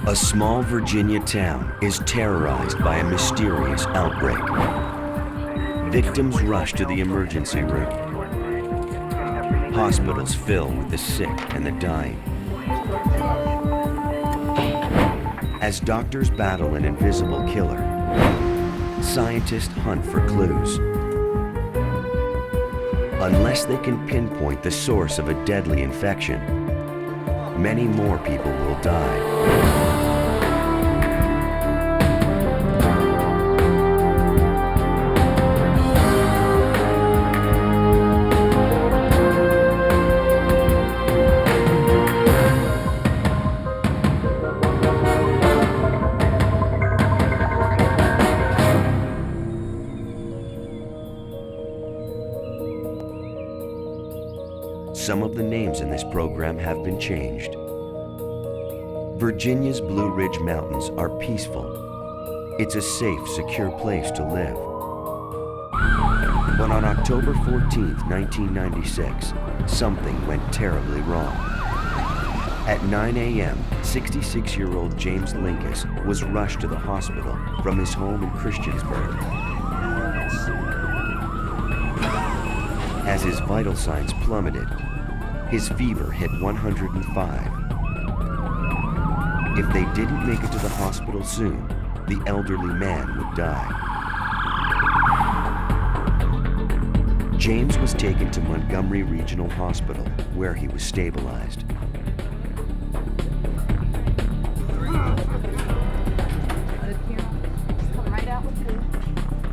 A small Virginia town is terrorized by a mysterious outbreak. Victims rush to the emergency room. Hospitals fill with the sick and the dying. As doctors battle an invisible killer, scientists hunt for clues. Unless they can pinpoint the source of a deadly infection, many more people will die. Some of the names in this program have been changed. Virginia's Blue Ridge Mountains are peaceful. It's a safe, secure place to live. But on October 14th, 1996, something went terribly wrong. At 9 a.m., 66-year-old James Linkous was rushed to the hospital from his home in Christiansburg. As his vital signs plummeted, his fever hit 105. If they didn't make it to the hospital soon, the elderly man would die. James was taken to Montgomery Regional Hospital, where he was stabilized.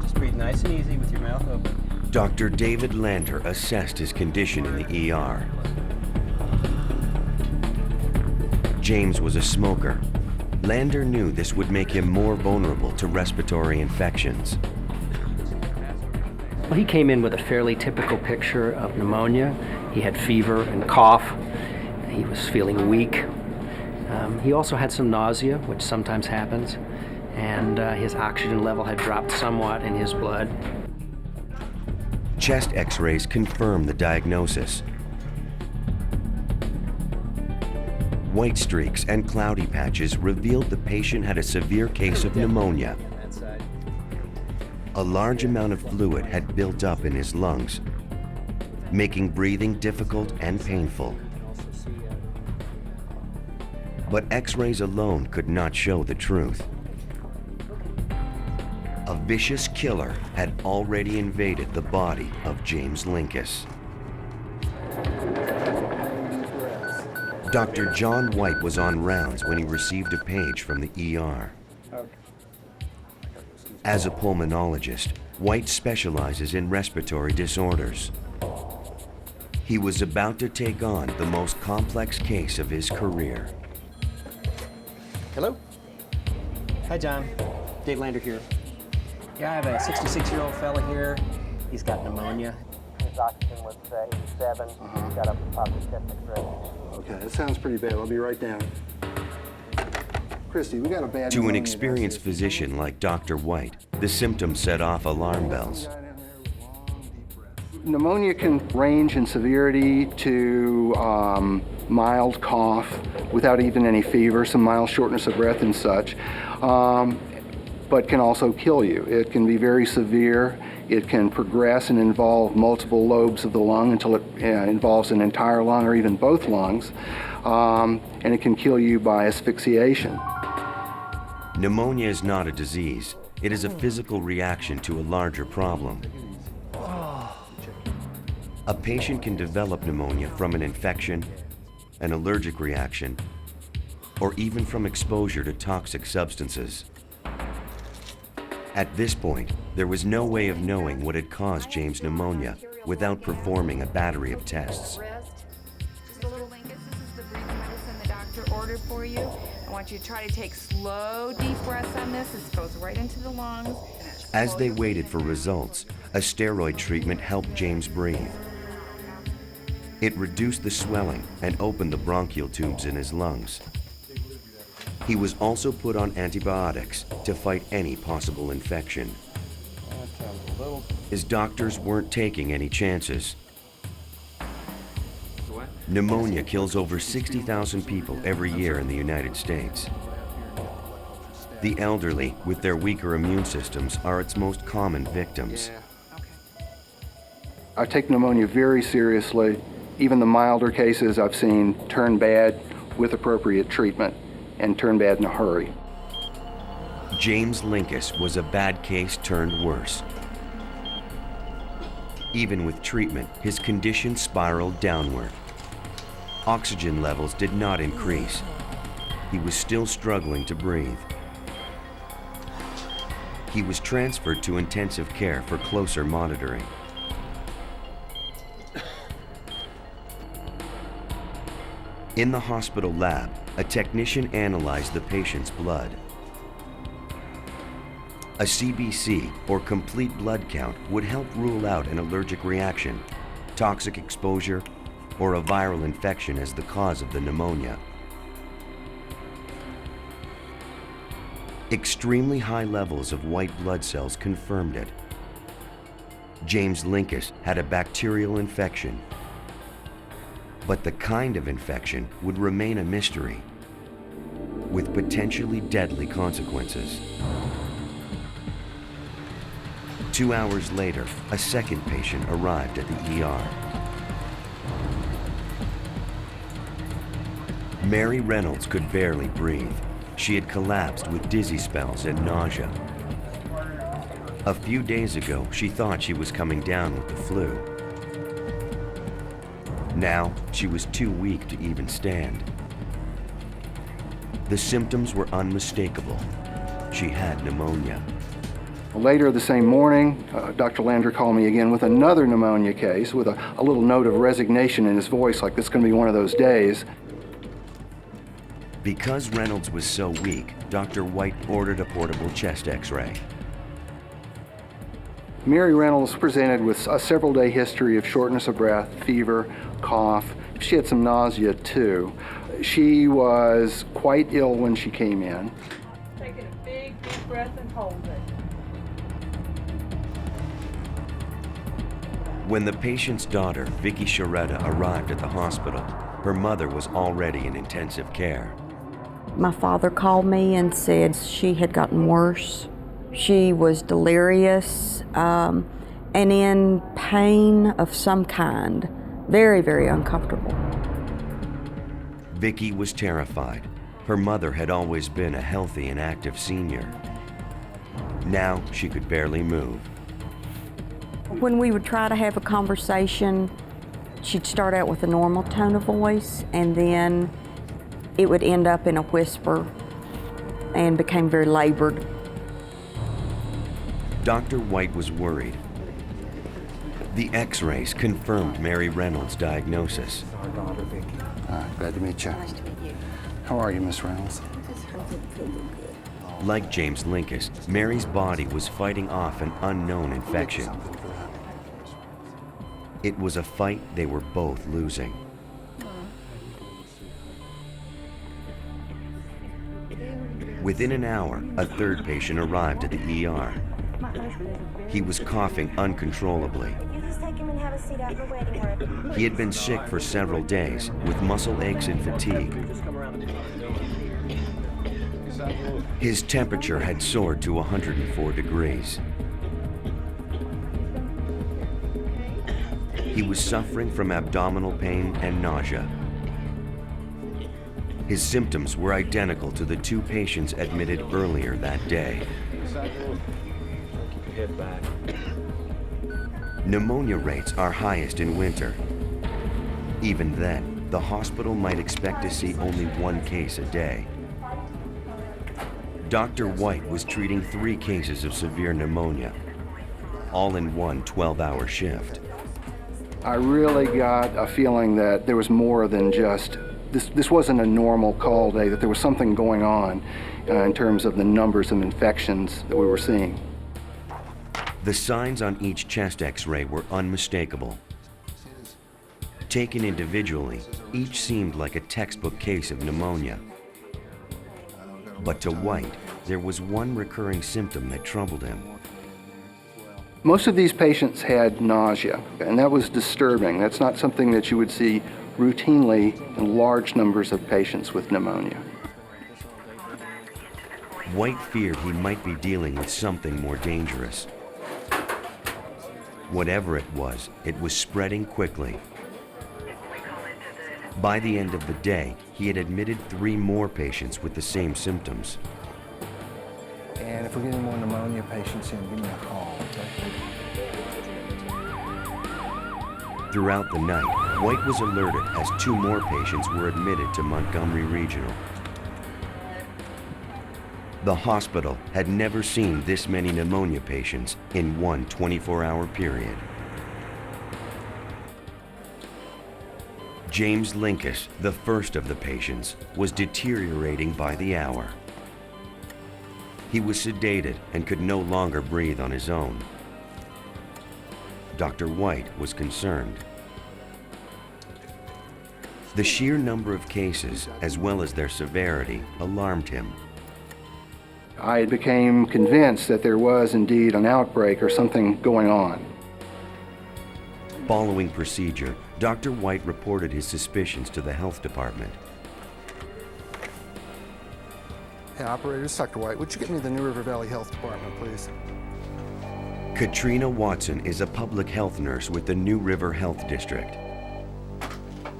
Just breathe nice and easy with your mouth open. Dr. David Lander assessed his condition in the ER. James was a smoker. Lander knew this would make him more vulnerable to respiratory infections. Well, he came in with a fairly typical picture of pneumonia. He had fever and cough. He was feeling weak. He also had some nausea, which sometimes happens, and his oxygen level had dropped somewhat in his blood. Chest x-rays confirmed the diagnosis. White streaks and cloudy patches revealed the patient had a severe case of pneumonia. A large amount of fluid had built up in his lungs, making breathing difficult and painful. But x-rays alone could not show the truth. A vicious killer had already invaded the body of James Linkous. Dr. John White was on rounds when he received a page from the ER. As a pulmonologist, White specializes in respiratory disorders. He was about to take on the most complex case of his career. Hello? Hi, John. Dave Lander here. Yeah, I have a 66-year-old fella here. He's got pneumonia. His oxygen was 87. He's got a positive chest X-ray. Okay, that sounds pretty bad. I'll be right down. Christy, we got a bad To an pneumonia. experienced physician like Dr. White, the symptoms set off alarm bells. Pneumonia can range in severity to mild cough without even any fever, some mild shortness of breath and such, but can also kill you. It can be very severe. It can progress and involve multiple lobes of the lung until it involves an entire lung or even both lungs, and it can kill you by asphyxiation. Pneumonia is not a disease. It is a physical reaction to a larger problem. A patient can develop pneumonia from an infection, an allergic reaction, or even from exposure to toxic substances. At this point, there was no way of knowing what had caused James' pneumonia without performing a battery of tests. Just a little Linkous. This is the breathing medicine the doctor ordered for you. I want you to try to take slow, deep breaths on this. This goes right into the lungs. As they waited for results, a steroid treatment helped James breathe. It reduced the swelling and opened the bronchial tubes in his lungs. He was also put on antibiotics to fight any possible infection. His doctors weren't taking any chances. Pneumonia kills over 60,000 people every year in the United States. The elderly, with their weaker immune systems, are its most common victims. I take pneumonia very seriously. Even the milder cases I've seen turn bad with appropriate treatment and turn bad in a hurry. James Linkous was a bad case turned worse. Even with treatment, his condition spiraled downward. Oxygen levels did not increase. He was still struggling to breathe. He was transferred to intensive care for closer monitoring. In the hospital lab, a technician analyzed the patient's blood. A CBC, or complete blood count, would help rule out an allergic reaction, toxic exposure, or a viral infection as the cause of the pneumonia. Extremely high levels of white blood cells confirmed it. James Linkous had a bacterial infection, but the kind of infection would remain a mystery, with potentially deadly consequences. 2 hours later, a second patient arrived at the ER. Mary Reynolds could barely breathe. She had collapsed with dizzy spells and nausea. A few days ago, she thought she was coming down with the flu. Now, she was too weak to even stand. The symptoms were unmistakable. She had pneumonia. Later the same morning, Dr. Landry called me again with another pneumonia case with a little note of resignation in his voice, like this is going to be one of those days. Because Reynolds was so weak, Dr. White ordered a portable chest X-ray. Mary Reynolds presented with a several-day history of shortness of breath, fever, cough. She had some nausea too. She was quite ill when she came in. Taking a big, deep breath and hold it. When the patient's daughter, Vicky Sharetta, arrived at the hospital, her mother was already in intensive care. My father called me and said she had gotten worse. She was delirious and in pain of some kind. Very, very uncomfortable. Vicky was terrified. Her mother had always been a healthy and active senior. Now she could barely move. When we would try to have a conversation, she'd start out with a normal tone of voice, and then it would end up in a whisper and became very labored. Dr. White was worried. The X-rays confirmed Mary Reynolds' diagnosis. Our daughter, Vicky. Glad to meet you. Nice to meet you. How are you, Miss Reynolds? Like James Linkous, Mary's body was fighting off an unknown infection. It was a fight they were both losing. Within an hour, a third patient arrived at the ER. He was coughing uncontrollably. He had been sick for several days, with muscle aches and fatigue. His temperature had soared to 104 degrees. He was suffering from abdominal pain and nausea. His symptoms were identical to the two patients admitted earlier that day. Pneumonia rates are highest in winter. Even then, the hospital might expect to see only one case a day. Dr. White was treating 3 cases of severe pneumonia, all in one 12-hour shift. I really got a feeling that there was more than just, this wasn't a normal call day, that there was something going on in terms of the numbers of infections that we were seeing. The signs on each chest X-ray were unmistakable. Taken individually, each seemed like a textbook case of pneumonia. But to White, there was one recurring symptom that troubled him. Most of these patients had nausea, and that was disturbing. That's not something that you would see routinely in large numbers of patients with pneumonia. White feared he might be dealing with something more dangerous. Whatever it was spreading quickly. By the end of the day, he had admitted 3 more patients with the same symptoms. And if we get any more pneumonia patients in, give me a call, okay? Throughout the night, White was alerted as 2 more patients were admitted to Montgomery Regional. The hospital had never seen this many pneumonia patients in one 24-hour period. James Linkous, the first of the patients, was deteriorating by the hour. He was sedated and could no longer breathe on his own. Dr. White was concerned. The sheer number of cases, as well as their severity, alarmed him. I became convinced that there was indeed an outbreak or something going on. Following procedure, Dr. White reported his suspicions to the health department. Hey, operator, it's Dr. White. Would you get me to the New River Valley Health Department, please? Katrina Watson is a public health nurse with the New River Health District.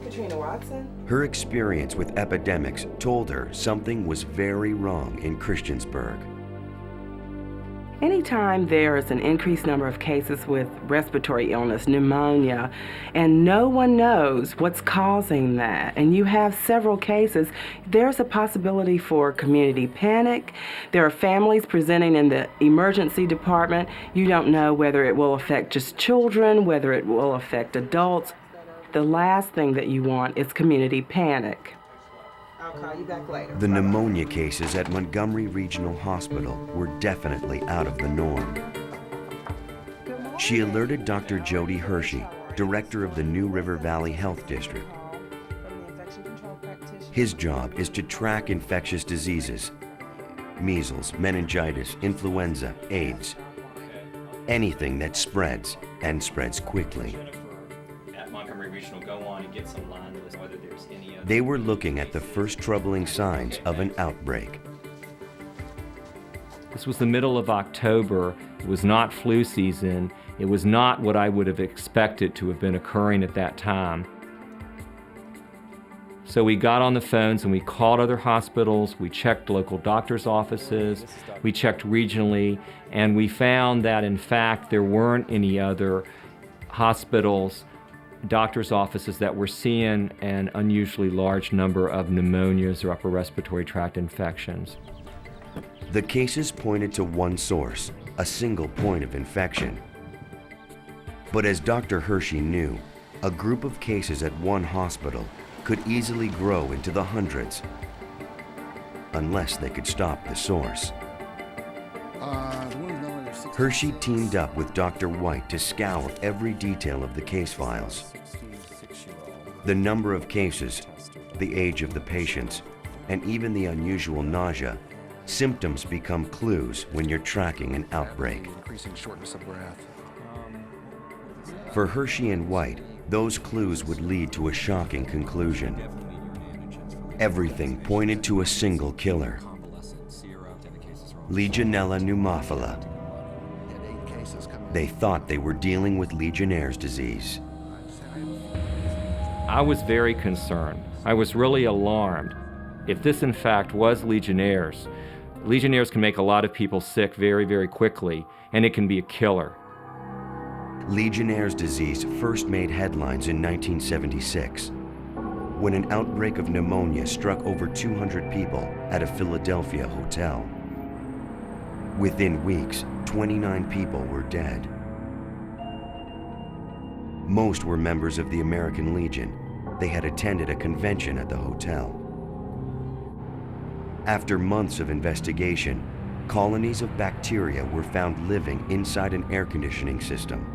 Katrina Watson? Her experience with epidemics told her something was very wrong in Christiansburg. Anytime there is an increased number of cases with respiratory illness, pneumonia, and no one knows what's causing that, and you have several cases, there's a possibility for community panic. There are families presenting in the emergency department. You don't know whether it will affect just children, whether it will affect adults. The last thing that you want is community panic. I'll call you back later. The pneumonia cases at Montgomery Regional Hospital were definitely out of the norm. She alerted Dr. Jody Hershey, director of the New River Valley Health District. His job is to track infectious diseases: measles, meningitis, influenza, AIDS, anything that spreads and spreads quickly. They were looking at the first troubling signs of an outbreak. This was the middle of October. It was not flu season. It was not what I would have expected to have been occurring at that time. So we got on the phones and we called other hospitals, we checked local doctors' offices, we checked regionally, and we found that in fact there weren't any other hospitals, doctors' offices that were seeing an unusually large number of pneumonias or upper respiratory tract infections. The cases pointed to one source, a single point of infection. But as Dr. Hershey knew, a group of cases at one hospital could easily grow into the hundreds, unless they could stop the source. Hershey teamed up with Dr. White to scour every detail of the case files. The number of cases, the age of the patients, and even the unusual nausea, symptoms become clues when you're tracking an outbreak. Increasing shortness of breath. For Hershey and White, those clues would lead to a shocking conclusion. Everything pointed to a single killer: Legionella pneumophila. They thought they were dealing with Legionnaires disease. I was very concerned. I was really alarmed. If this in fact was Legionnaires, Legionnaires can make a lot of people sick very, very quickly, and it can be a killer. Legionnaires disease first made headlines in 1976, when an outbreak of pneumonia struck over 200 people at a Philadelphia hotel. Within weeks, 29 people were dead. Most were members of the American Legion. They had attended a convention at the hotel. After months of investigation, colonies of bacteria were found living inside an air conditioning system.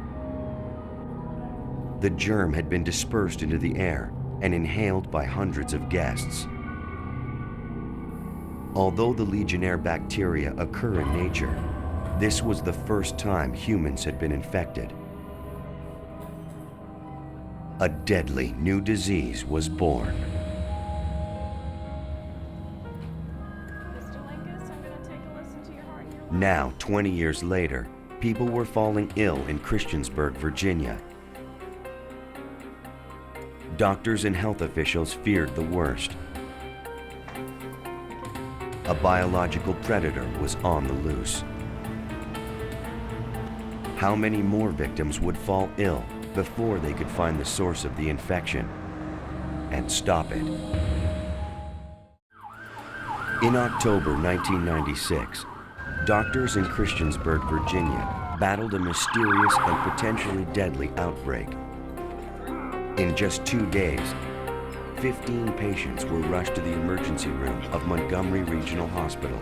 The germ had been dispersed into the air and inhaled by hundreds of guests. Although the Legionnaire bacteria occur in nature, this was the first time humans had been infected. A deadly new disease was born. Mr. Linkous, I'm going to take a Now, 20 years later, people were falling ill in Christiansburg, Virginia. Doctors and health officials feared the worst. A biological predator was on the loose. How many more victims would fall ill before they could find the source of the infection and stop it? In October 1996, doctors in Christiansburg, Virginia, battled a mysterious and potentially deadly outbreak. In just 2 days, 15 patients were rushed to the emergency room of Montgomery Regional Hospital.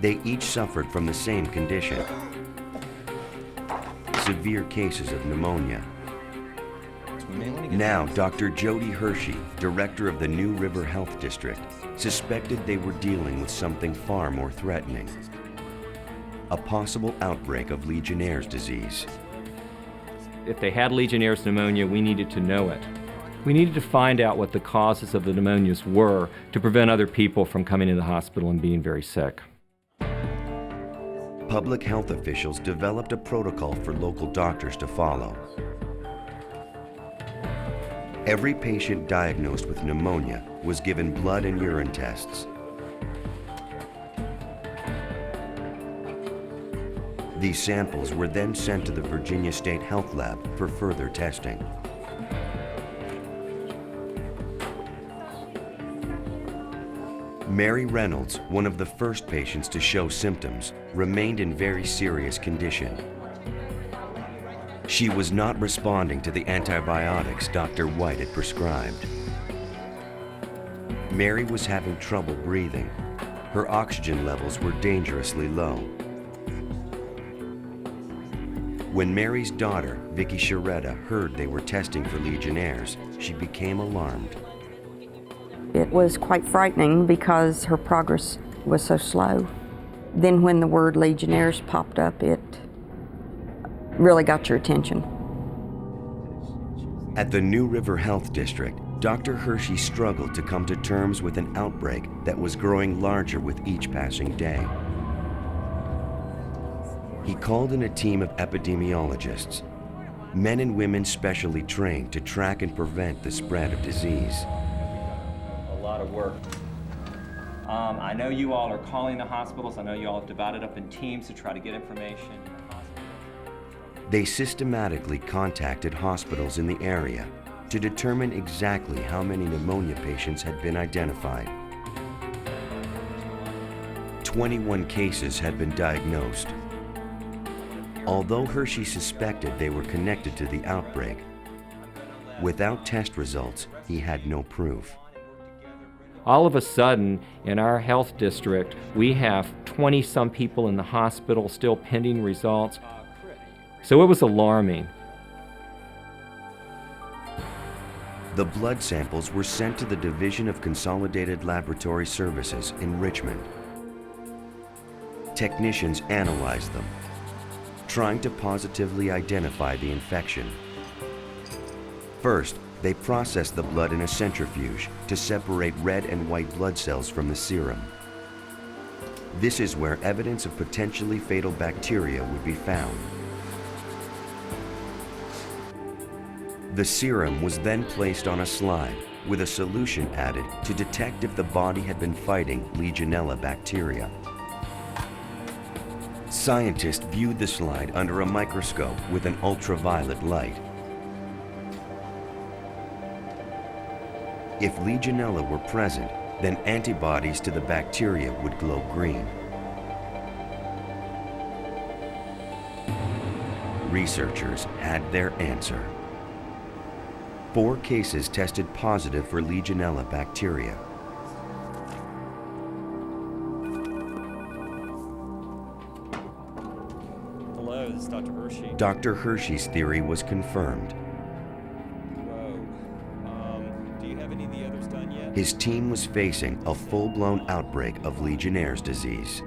They each suffered from the same condition: severe cases of pneumonia. Now, Dr. Jody Hershey, director of the New River Health District, suspected they were dealing with something far more threatening: a possible outbreak of Legionnaires Disease. If they had Legionnaires pneumonia, we needed to know it. We needed to find out what the causes of the pneumonias were to prevent other people from coming into the hospital and being very sick. Public health officials developed a protocol for local doctors to follow. Every patient diagnosed with pneumonia was given blood and urine tests. These samples were then sent to the Virginia State Health Lab for further testing. Mary Reynolds, one of the first patients to show symptoms, remained in very serious condition. She was not responding to the antibiotics Dr. White had prescribed. Mary was having trouble breathing. Her oxygen levels were dangerously low. When Mary's daughter, Vicky Sharetta, heard they were testing for Legionnaires, she became alarmed. It was quite frightening because her progress was so slow. Then when the word Legionnaires popped up, it really got your attention. At the New River Health District, Dr. Hershey struggled to come to terms with an outbreak that was growing larger with each passing day. He called in a team of epidemiologists, men and women specially trained to track and prevent the spread of disease. A lot of work. I know you all are calling the hospitals. I know you all have divided up in teams to try to get information. They systematically contacted hospitals in the area to determine exactly how many pneumonia patients had been identified. 21 cases had been diagnosed. Although Hershey suspected they were connected to the outbreak, without test results, he had no proof. All of a sudden, in our health district, we have 20-some people in the hospital still pending results. So it was alarming. The blood samples were sent to the Division of Consolidated Laboratory Services in Richmond. Technicians analyzed them, trying to positively identify the infection. First, they processed the blood in a centrifuge to separate red and white blood cells from the serum. This is where evidence of potentially fatal bacteria would be found. The serum was then placed on a slide with a solution added to detect if the body had been fighting Legionella bacteria. Scientists viewed the slide under a microscope with an ultraviolet light. If Legionella were present, then antibodies to the bacteria would glow green. Researchers had their answer. 4 cases tested positive for Legionella bacteria. Hello, this is Dr. Hershey. Dr. Hershey's theory was confirmed. Do you have any of the others done yet? His team was facing a full-blown outbreak of Legionnaires disease.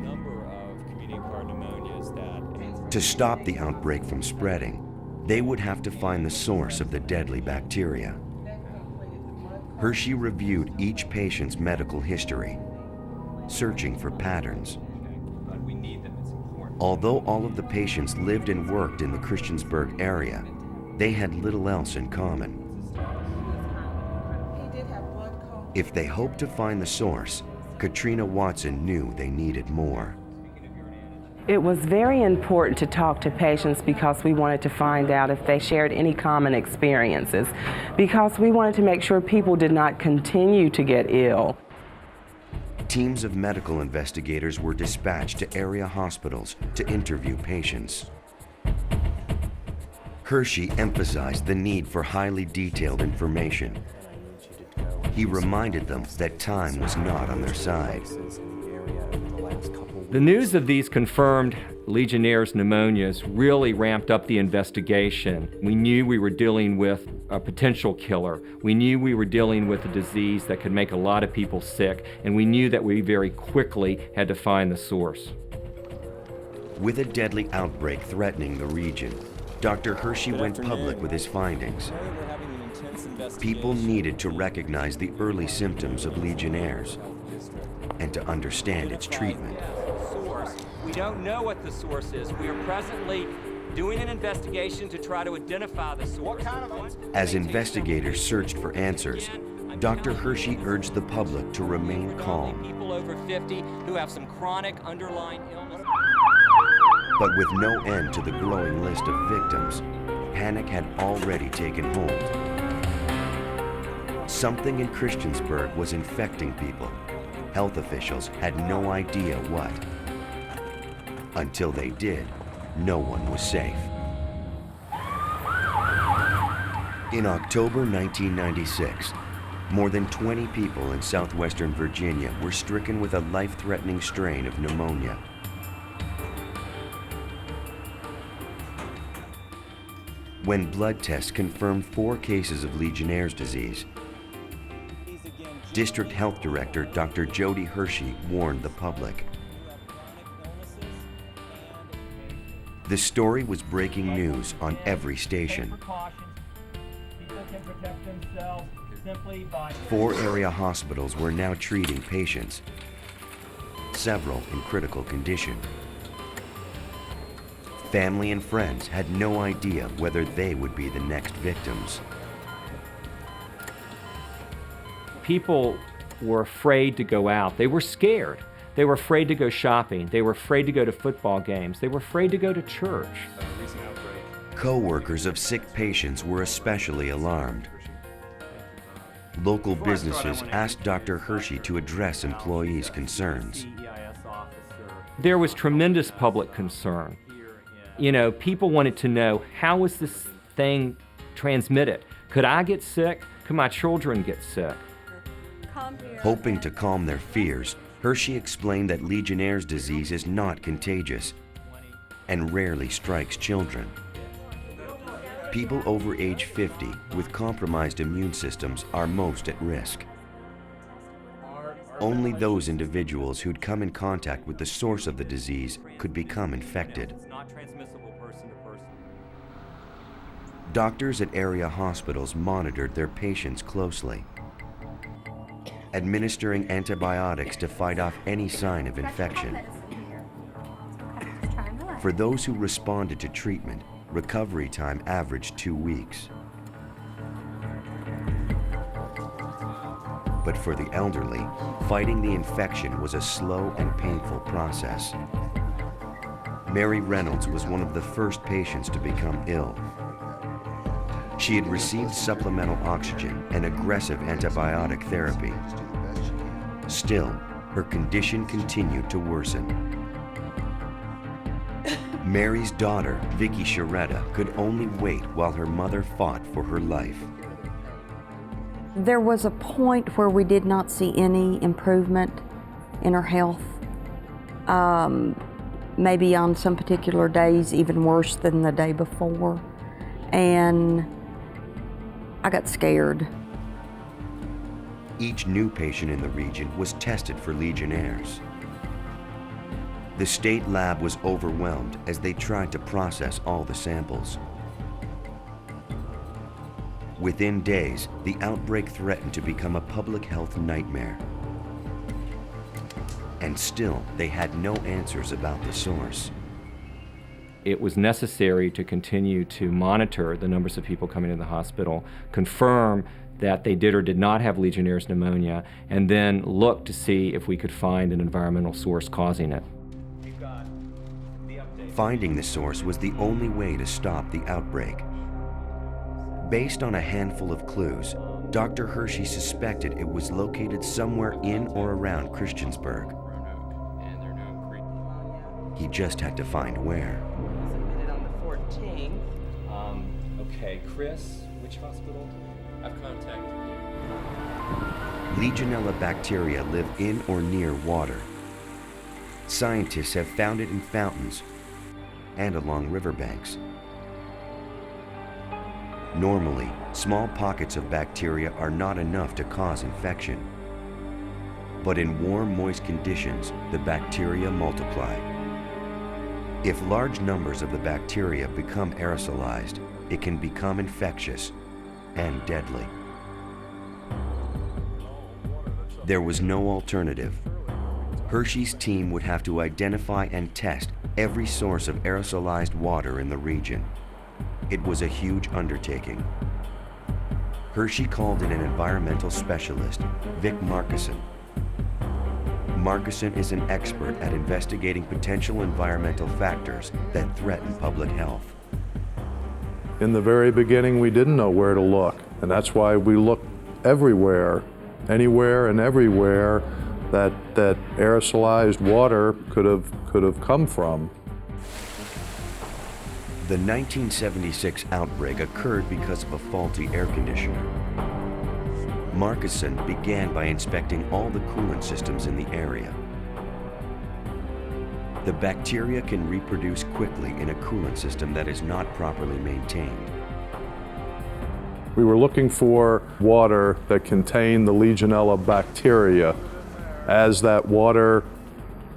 Number of community-acquired pneumonias that... To stop the outbreak from spreading, they would have to find the source of the deadly bacteria. Hershey reviewed each patient's medical history. searching for patterns. Although all of the patients lived and worked in the Christiansburg area, they had little else in common. If they hoped to find the source, Katrina Watson knew they needed more. It was very important to talk to patients because we wanted to find out if they shared any common experiences, because we wanted to make sure people did not continue to get ill. Teams of medical investigators were dispatched to area hospitals to interview patients. Hershey emphasized the need for highly detailed information. He reminded them that time was not on their side. The news of these confirmed Legionnaires pneumonias really ramped up the investigation. We knew we were dealing with a potential killer. We knew we were dealing with a disease that could make a lot of people sick, and we knew that we very quickly had to find the source. With a deadly outbreak threatening the region, Dr. Hershey went public with his findings. People needed to recognize the early symptoms of Legionnaires and to understand its treatment. We don't know what the source is. We are presently doing an investigation to try to identify the source. As investigators searched for answers, Dr. Hershey urged the public to remain calm. People over 50 who have some chronic underlying illness. But with no end to the growing list of victims, panic had already taken hold. Something in Christiansburg was infecting people. Health officials had no idea what. Until they did, no one was safe. In October 1996, more than 20 people in southwestern Virginia were stricken with a life-threatening strain of pneumonia. When blood tests confirmed 4 cases of Legionnaires disease, District Health Director Dr. Jody Hershey warned the public. The story was breaking news on every station. 4 area hospitals were now treating patients, several in critical condition. Family and friends had no idea whether they would be the next victims. People were afraid to go out. They were scared. They were afraid to go shopping. They were afraid to go to football games. They were afraid to go to church. Co-workers of sick patients were especially alarmed. Local businesses asked Dr. Hershey to address employees' concerns. There was tremendous public concern. You know, people wanted to know, how was this thing transmitted? Could I get sick? Could my children get sick? Hoping to calm their fears, Hershey explained that Legionnaires disease is not contagious and rarely strikes children. People over age 50 with compromised immune systems are most at risk. Only those individuals who'd come in contact with the source of the disease could become infected. Doctors at area hospitals monitored their patients closely, administering antibiotics to fight off any sign of infection. For those who responded to treatment, recovery time averaged 2 weeks. But for the elderly, fighting the infection was a slow and painful process. Mary Reynolds was one of the first patients to become ill. She had received supplemental oxygen and aggressive antibiotic therapy. Still, her condition continued to worsen. Mary's daughter, Vicky Sharetta, could only wait while her mother fought for her life. There was a point where we did not see any improvement in her health. Maybe on some particular days even worse than the day before. And I got scared. Each new patient in the region was tested for Legionnaires. The state lab was overwhelmed as they tried to process all the samples. Within days, the outbreak threatened to become a public health nightmare. And still, they had no answers about the source. It was necessary to continue to monitor the numbers of people coming to the hospital, confirm that they did or did not have Legionnaire's pneumonia, and then look to see if we could find an environmental source causing it. Finding the source was the only way to stop the outbreak. Based on a handful of clues, Dr. Hershey suspected it was located somewhere in or around Christiansburg. He just had to find where. Submitted on the 14th. Okay, Chris, which hospital? I've contacted Legionella bacteria live in or near water. Scientists have found it in fountains and along riverbanks. Normally, small pockets of bacteria are not enough to cause infection. But in warm, moist conditions, the bacteria multiply. If large numbers of the bacteria become aerosolized, it can become infectious and deadly. There was no alternative. Hershey's team would have to identify and test every source of aerosolized water in the region. It was a huge undertaking. Hershey called in an environmental specialist, Vic Markison. Markison is an expert at investigating potential environmental factors that threaten public health. In the very beginning, we didn't know where to look, and that's why we looked everywhere, anywhere and everywhere that aerosolized water could have come from. The 1976 outbreak occurred because of a faulty air conditioner. Markison began by inspecting all the coolant systems in the area. The bacteria can reproduce quickly in a coolant system that is not properly maintained. We were looking for water that contained the Legionella bacteria. As that water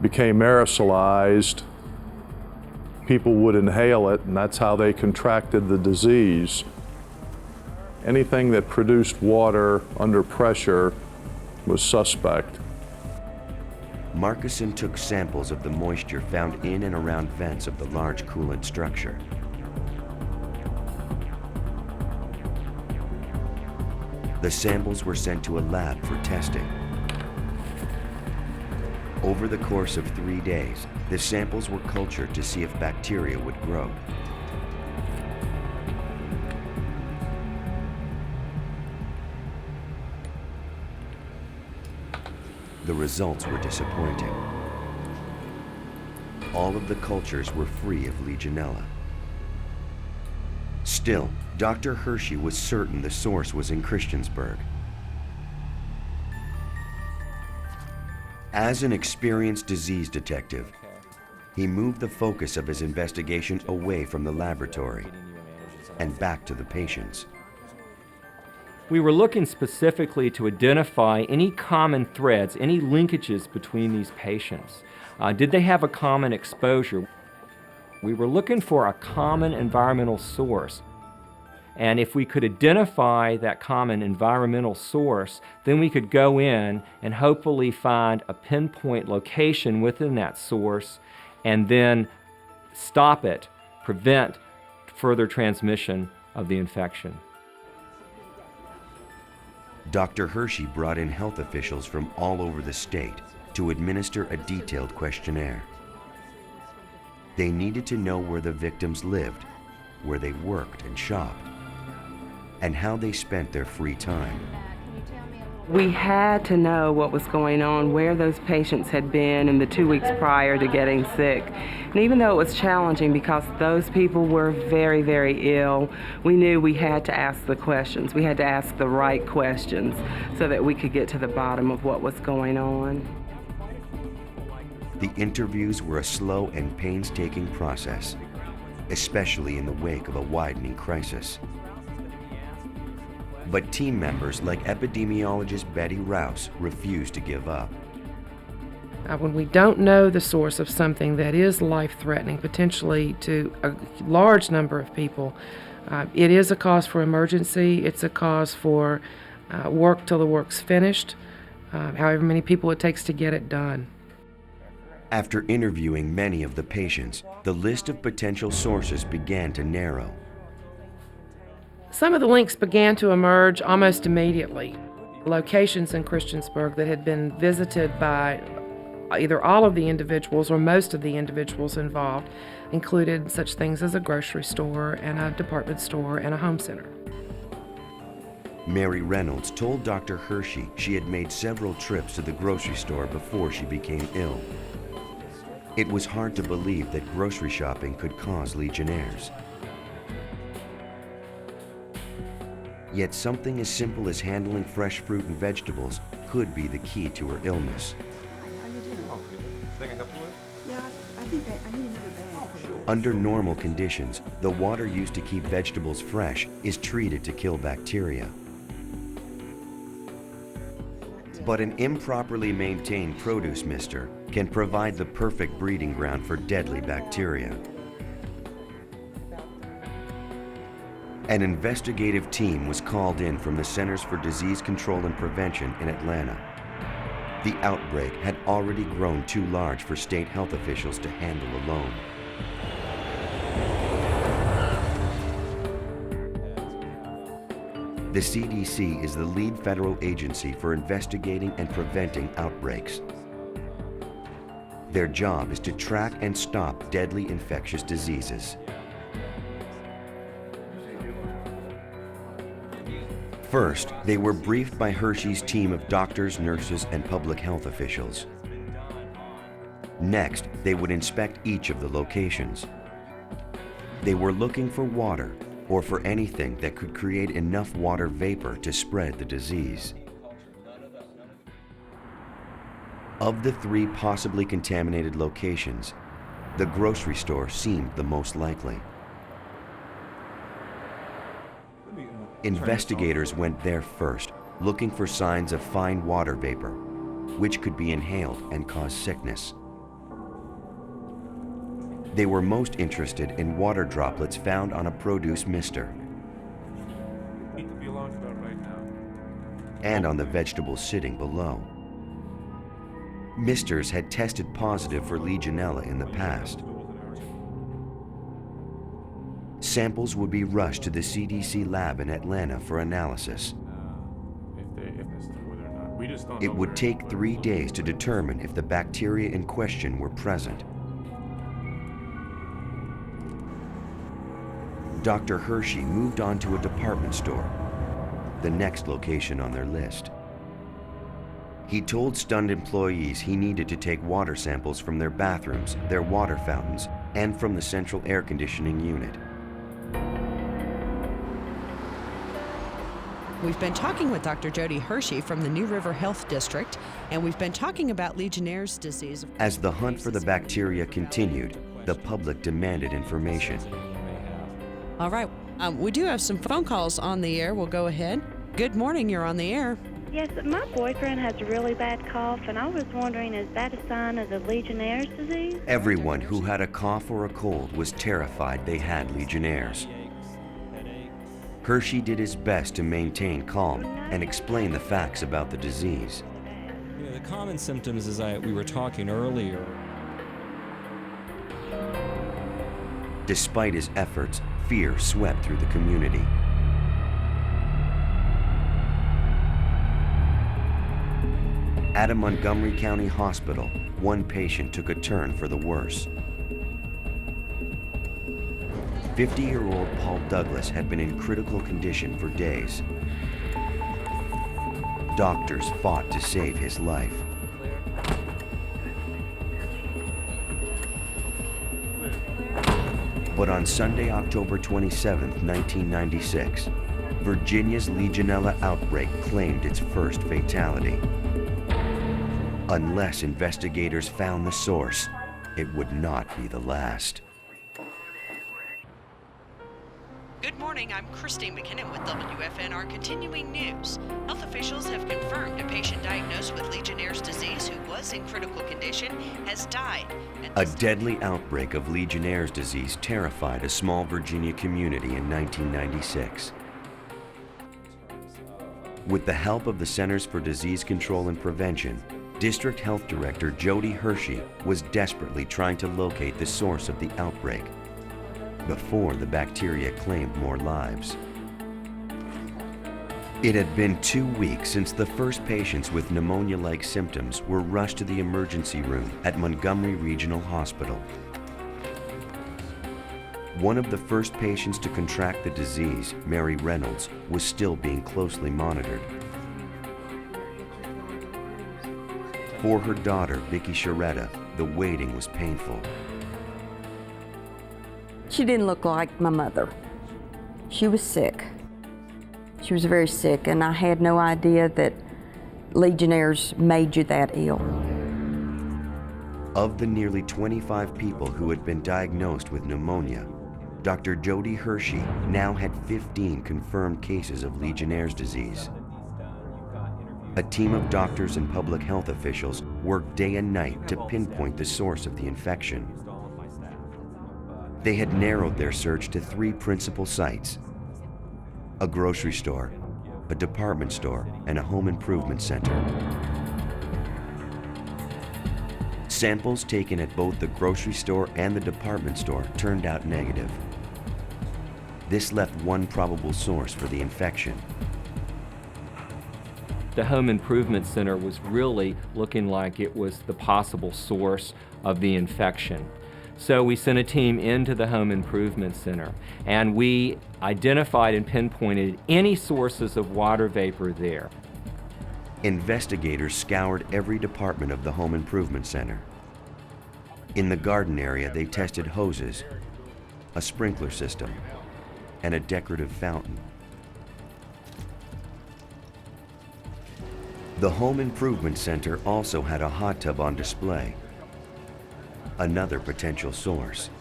became aerosolized, people would inhale it, and that's how they contracted the disease. Anything that produced water under pressure was suspect. Markison took samples of the moisture found in and around vents of the large coolant structure. The samples were sent to a lab for testing. Over the course of 3 days, the samples were cultured to see if bacteria would grow. The results were disappointing. All of the cultures were free of Legionella. Still, Dr. Hershey was certain the source was in Christiansburg. As an experienced disease detective, he moved the focus of his investigation away from the laboratory and back to the patients. We were looking specifically to identify any common threads, any linkages between these patients. Did they have a common exposure? We were looking for a common environmental source. And if we could identify that common environmental source, then we could go in and hopefully find a pinpoint location within that source and then stop it, prevent further transmission of the infection. Dr. Hershey brought in health officials from all over the state to administer a detailed questionnaire. They needed to know where the victims lived, where they worked and shopped, and how they spent their free time. We had to know what was going on, where those patients had been in the 2 weeks prior to getting sick. And even though it was challenging because those people were very, very ill, we knew we had to ask the questions. We had to ask the right questions so that we could get to the bottom of what was going on. The interviews were a slow and painstaking process, especially in the wake of a widening crisis. But team members like epidemiologist Betty Rouse refused to give up. When we don't know the source of something that is life-threatening, potentially to a large number of people, it is a cause for emergency. It's a cause for work till the work's finished, however many people it takes to get it done. After interviewing many of the patients, the list of potential sources began to narrow. Some of the links began to emerge almost immediately. Locations in Christiansburg that had been visited by either all of the individuals or most of the individuals involved included such things as a grocery store and a department store and a home center. Mary Reynolds told Dr. Hershey she had made several trips to the grocery store before she became ill. It was hard to believe that grocery shopping could cause Legionnaires. Yet something as simple as handling fresh fruit and vegetables could be the key to her illness. Under normal conditions, the water used to keep vegetables fresh is treated to kill bacteria. But an improperly maintained produce mister can provide the perfect breeding ground for deadly bacteria. An investigative team was called in from the Centers for Disease Control and Prevention in Atlanta. The outbreak had already grown too large for state health officials to handle alone. The CDC is the lead federal agency for investigating and preventing outbreaks. Their job is to track and stop deadly infectious diseases. First, they were briefed by Hershey's team of doctors, nurses, and public health officials. Next, they would inspect each of the locations. They were looking for water or for anything that could create enough water vapor to spread the disease. Of the 3 possibly contaminated locations, the grocery store seemed the most likely. Investigators went there first, looking for signs of fine water vapor, which could be inhaled and cause sickness. They were most interested in water droplets found on a produce mister and on the vegetables sitting below. Misters had tested positive for Legionella in the past. Samples would be rushed to the CDC lab in Atlanta for analysis. It would take 3 days to determine if the bacteria in question were present. Dr. Hershey moved on to a department store, the next location on their list. He told stunned employees he needed to take water samples from their bathrooms, their water fountains, and from the central air conditioning unit. We've been talking with Dr. Jody Hershey from the New River Health District, and we've been talking about Legionnaires disease. As the hunt for the bacteria continued, the public demanded information. All right, we do have some phone calls on the air. We'll go ahead. Good morning, you're on the air. Yes, my boyfriend has a really bad cough, and I was wondering, is that a sign of the Legionnaires disease? Everyone who had a cough or a cold was terrified they had Legionnaires. Hershey did his best to maintain calm and explain the facts about the disease. You know, the common symptoms, as we were talking earlier. Despite his efforts, fear swept through the community. At a Montgomery County hospital, one patient took a turn for the worse. 50-year-old Paul Douglas had been in critical condition for days. Doctors fought to save his life. But on Sunday, October 27, 1996, Virginia's Legionella outbreak claimed its first fatality. Unless investigators found the source, it would not be the last. Good morning, I'm Christine McKinnon with WFNR Continuing News. Health officials have confirmed a patient diagnosed with Legionnaires disease who was in critical condition has died. A deadly outbreak of Legionnaires disease terrified a small Virginia community in 1996. With the help of the Centers for Disease Control and Prevention, District Health Director Jody Hershey was desperately trying to locate the source of the outbreak before the bacteria claimed more lives. It had been 2 weeks since the first patients with pneumonia-like symptoms were rushed to the emergency room at Montgomery Regional Hospital. One of the first patients to contract the disease, Mary Reynolds, was still being closely monitored. For her daughter, Vicky Sharetta, the waiting was painful. She didn't look like my mother. She was sick. She was very sick, and I had no idea that Legionnaires made you that ill. Of the nearly 25 people who had been diagnosed with pneumonia, Dr. Jody Hershey now had 15 confirmed cases of Legionnaires disease. A team of doctors and public health officials worked day and night to pinpoint the source of the infection. They had narrowed their search to 3 principal sites: a grocery store, a department store, and a home improvement center. Samples taken at both the grocery store and the department store turned out negative. This left one probable source for the infection. The home improvement center was really looking like it was the possible source of the infection. So we sent a team into the home improvement center, and we identified and pinpointed any sources of water vapor there. Investigators scoured every department of the home improvement center. In the garden area, they tested hoses, a sprinkler system, and a decorative fountain. The home improvement center also had a hot tub on display, another potential source.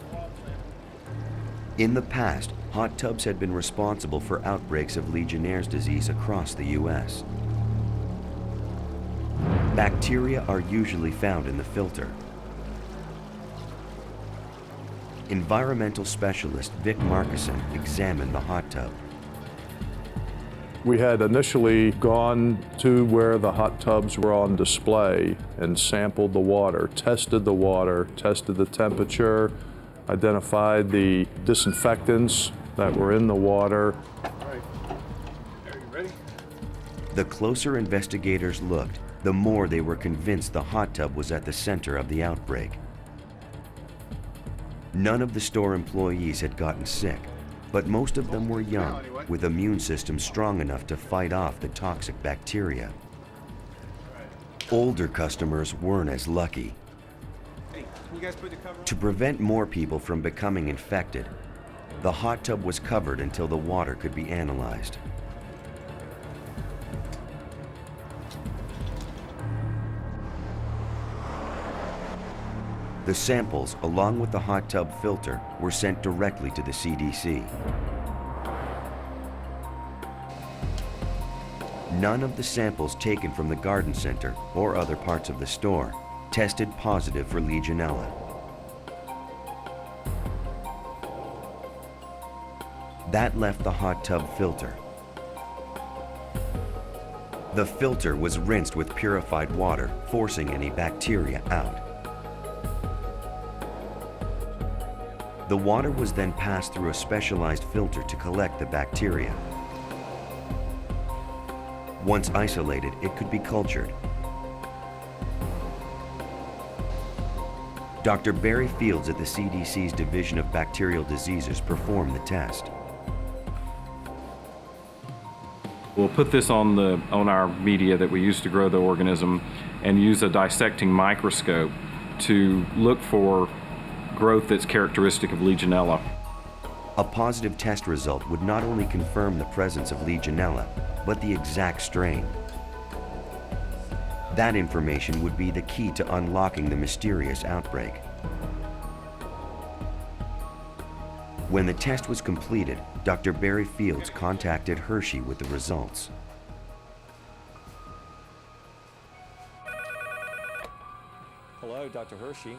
In the past, hot tubs had been responsible for outbreaks of Legionnaires disease across the U.S. Bacteria are usually found in the filter. Environmental specialist Vic Markison examined the hot tub. We had initially gone to where the hot tubs were on display and sampled the water, tested the temperature, identified the disinfectants that were in the water. All right. Are you ready? The closer investigators looked, the more they were convinced the hot tub was at the center of the outbreak. None of the store employees had gotten sick, but most of them were young, with immune systems strong enough to fight off the toxic bacteria. Older customers weren't as lucky. To prevent more people from becoming infected, the hot tub was covered until the water could be analyzed. The samples, along with the hot tub filter, were sent directly to the CDC. None of the samples taken from the garden center or other parts of the store tested positive for Legionella. That left the hot tub filter. The filter was rinsed with purified water, forcing any bacteria out. The water was then passed through a specialized filter to collect the bacteria. Once isolated, it could be cultured. Dr. Barry Fields at the CDC's Division of Bacterial Diseases performed the test. We'll put this on our media that we use to grow the organism and use a dissecting microscope to look for growth that's characteristic of Legionella. A positive test result would not only confirm the presence of Legionella, but the exact strain. That information would be the key to unlocking the mysterious outbreak. When the test was completed, Dr. Barry Fields contacted Hershey with the results. Hello, Dr. Hershey.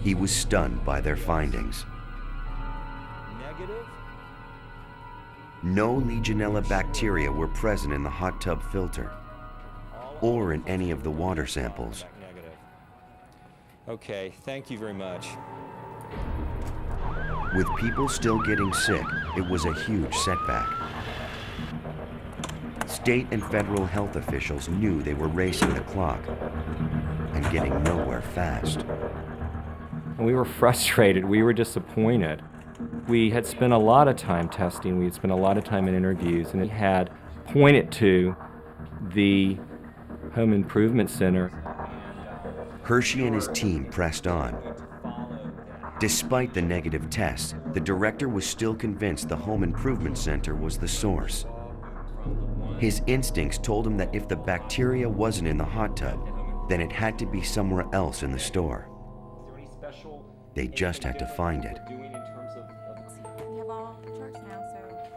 He was stunned by their findings. Negative? No Legionella bacteria were present in the hot tub filter. All or in any of the water samples. Okay, thank you very much. With people still getting sick, it was a huge setback. State and federal health officials knew they were racing the clock and getting nowhere fast. We were frustrated. We were disappointed. We had spent a lot of time testing. We had spent a lot of time in interviews, and it had pointed to the Home Improvement Center. Hershey and his team pressed on. Despite the negative tests, the director was still convinced the Home Improvement Center was the source. His instincts told him that if the bacteria wasn't in the hot tub, then it had to be somewhere else in the store. They just had to find it.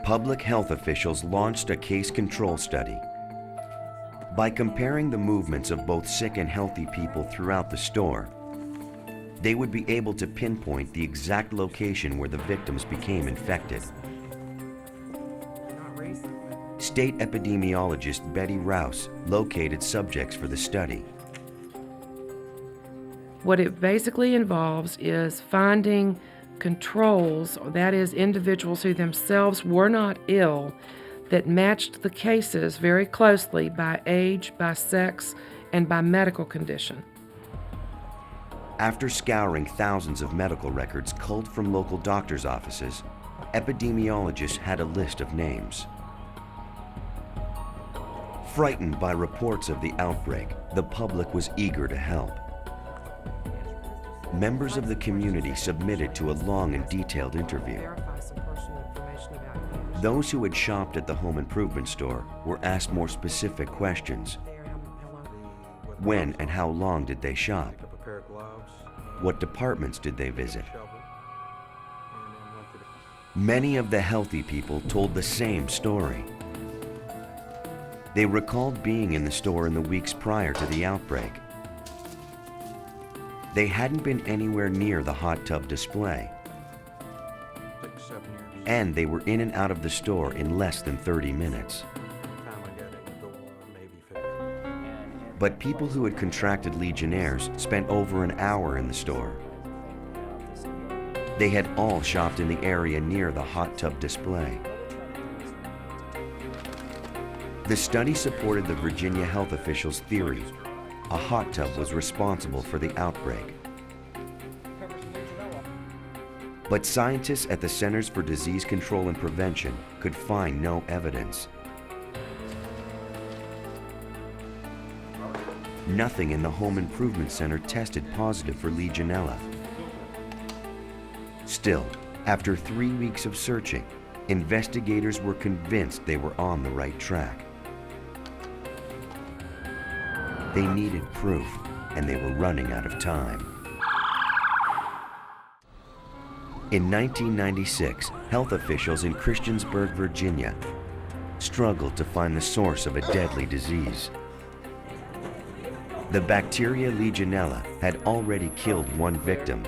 Public health officials launched a case control study. By comparing the movements of both sick and healthy people throughout the store, they would be able to pinpoint the exact location where the victims became infected. State epidemiologist Betty Rouse located subjects for the study. What it basically involves is finding controls, that is, individuals who themselves were not ill, that matched the cases very closely by age, by sex, and by medical condition. After scouring thousands of medical records culled from local doctors' offices, epidemiologists had a list of names. Frightened by reports of the outbreak, the public was eager to help. Members of the community submitted to a long and detailed interview. Those who had shopped at the home improvement store were asked more specific questions. When and how long did they shop? What departments did they visit? Many of the healthy people told the same story. They recalled being in the store in the weeks prior to the outbreak. They hadn't been anywhere near the hot tub display. And they were in and out of the store in less than 30 minutes. But people who had contracted Legionnaires spent over an hour in the store. They had all shopped in the area near the hot tub display. The study supported the Virginia health officials' theory a hot tub was responsible for the outbreak. But scientists at the Centers for Disease Control and Prevention could find no evidence. Nothing in the Home Improvement Center tested positive for Legionella. Still, after 3 weeks of searching, investigators were convinced they were on the right track. They needed proof, and they were running out of time. In 1996, health officials in Christiansburg, Virginia, struggled to find the source of a deadly disease. The bacteria Legionella had already killed one victim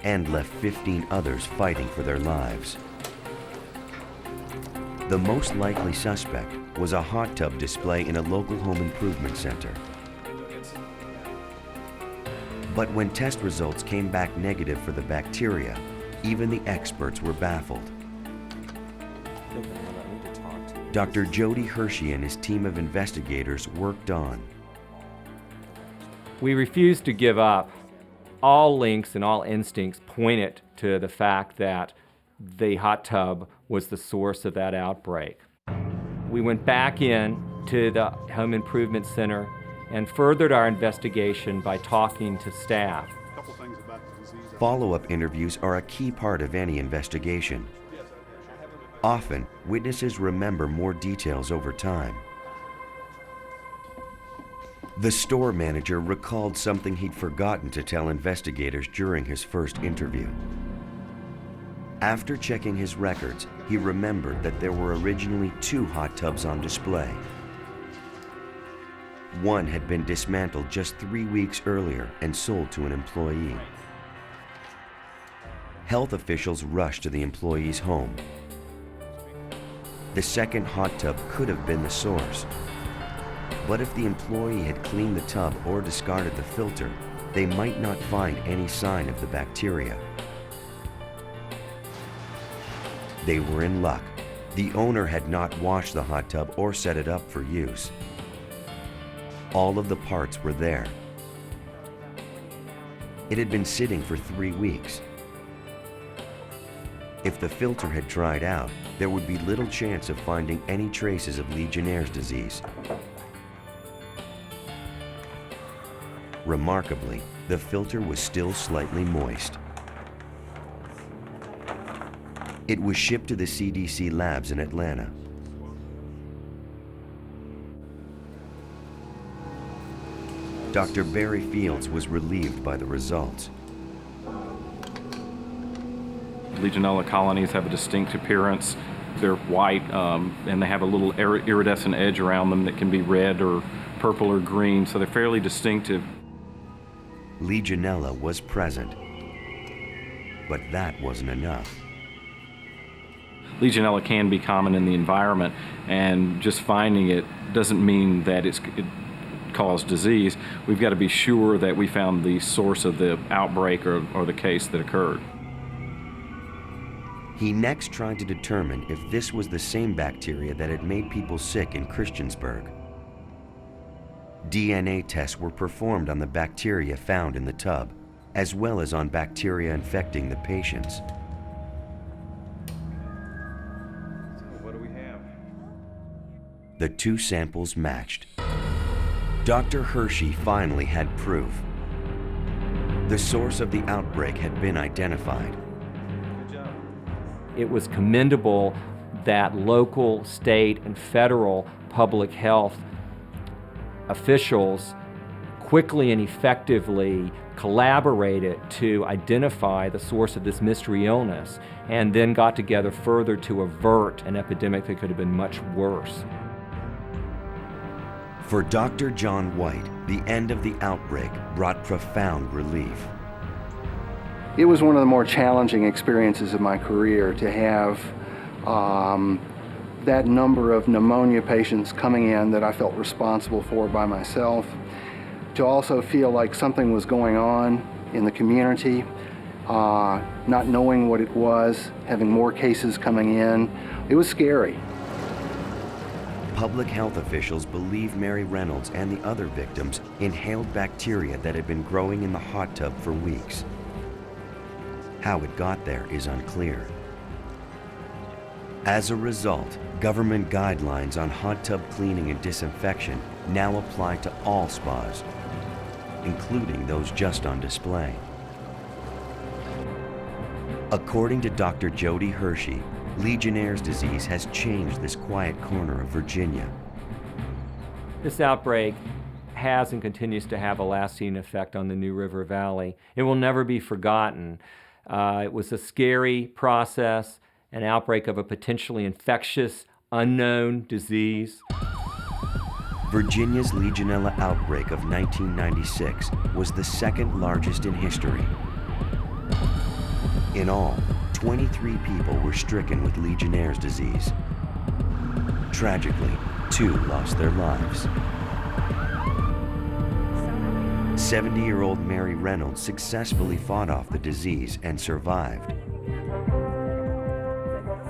and left 15 others fighting for their lives. The most likely suspect was a hot tub display in a local home improvement center. But when test results came back negative for the bacteria, even the experts were baffled. Dr. Jody Hershey and his team of investigators worked on. We refused to give up. All links and all instincts pointed to the fact that the hot tub was the source of that outbreak. We went back in to the Home Improvement Center and furthered our investigation by talking to staff. Follow-up interviews are a key part of any investigation. Often, witnesses remember more details over time. The store manager recalled something he'd forgotten to tell investigators during his first interview. After checking his records, he remembered that there were originally 2 hot tubs on display. One had been dismantled just 3 weeks earlier and sold to an employee. Health officials rushed to the employee's home. The second hot tub could have been the source. But if the employee had cleaned the tub or discarded the filter, they might not find any sign of the bacteria. They were in luck. The owner had not washed the hot tub or set it up for use. All of the parts were there. It had been sitting for 3 weeks. If the filter had dried out, there would be little chance of finding any traces of Legionnaires' disease. Remarkably, the filter was still slightly moist. It was shipped to the CDC labs in Atlanta. Dr. Barry Fields was relieved by the results. Legionella colonies have a distinct appearance. They're white, and they have a little iridescent edge around them that can be red or purple or green, so they're fairly distinctive. Legionella was present, but that wasn't enough. Legionella can be common in the environment, and just finding it doesn't mean that it caused disease. We've got to be sure that we found the source of the outbreak or the case that occurred. He next tried to determine if this was the same bacteria that had made people sick in Christiansburg. DNA tests were performed on the bacteria found in the tub, as well as on bacteria infecting the patients. What do we have? The two samples matched. Dr. Hershey finally had proof. The source of the outbreak had been identified. It was commendable that local, state, and federal public health officials quickly and effectively collaborated to identify the source of this mystery illness, and then got together further to avert an epidemic that could have been much worse. For Dr. John White, the end of the outbreak brought profound relief. It was one of the more challenging experiences of my career to have that number of pneumonia patients coming in that I felt responsible for by myself, to also feel like something was going on in the community, not knowing what it was, having more cases coming in. It was scary. Public health officials believe Mary Reynolds and the other victims inhaled bacteria that had been growing in the hot tub for weeks. How it got there is unclear. As a result, government guidelines on hot tub cleaning and disinfection now apply to all spas, including those just on display. According to Dr. Jody Hershey, Legionnaires' disease has changed this quiet corner of Virginia. This outbreak has and continues to have a lasting effect on the New River Valley. It will never be forgotten. It was a scary process, an outbreak of a potentially infectious, unknown disease. Virginia's Legionella outbreak of 1996 was the second largest in history. In all, 23 people were stricken with Legionnaires' disease. Tragically, 2 lost their lives. 70-year-old Mary Reynolds successfully fought off the disease and survived.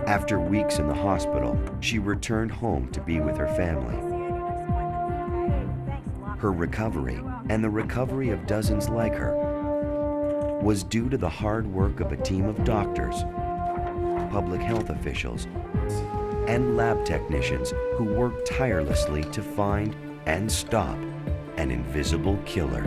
After weeks in the hospital, she returned home to be with her family. Her recovery, and the recovery of dozens like her, was due to the hard work of a team of doctors, public health officials, and lab technicians who worked tirelessly to find and stop an invisible killer.